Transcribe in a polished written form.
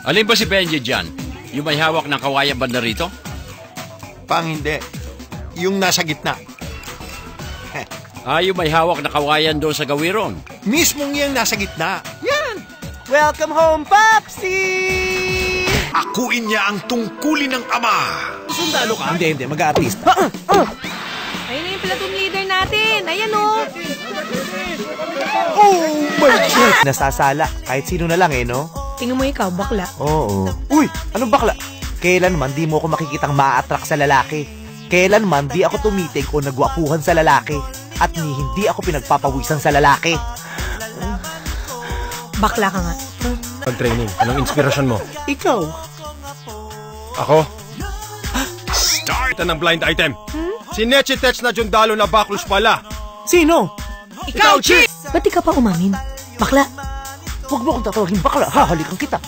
Alin ba si Benji dyan? Yung may hawak ng kawayan banda rito? Pang hindi. Yung nasa gitna. Yung may hawak na kawayan doon sa gawiron. Mismong yung nasa gitna. Yan! Welcome home, Popsi! Akuin niya ang tungkulin ng ama. Sundalo ka? Hindi, mag-aartista. Ayun na yung platoon leader natin. Ayan o. Oh my God! Nasasala, kahit sino na lang no? Tingnan mo ikaw, bakla. Oo. Uy, anong bakla? Kailanman di mo ako makikitang ma-attract sa lalaki. Kailanman di ako tumitig o nagwapuhan sa lalaki. At hindi ako pinagpapawisan sa lalaki. Bakla ka nga. Pag-training, anong inspirasyon mo? Ikaw? Ako? Start ng blind item. Si Nechitech na Jundalo na Baklus pala. Sino? Ikaw, Chief! Ba't di ka pa umamin? Bakla. Huwag mo akong tatawagin bakla, hahalikan kita.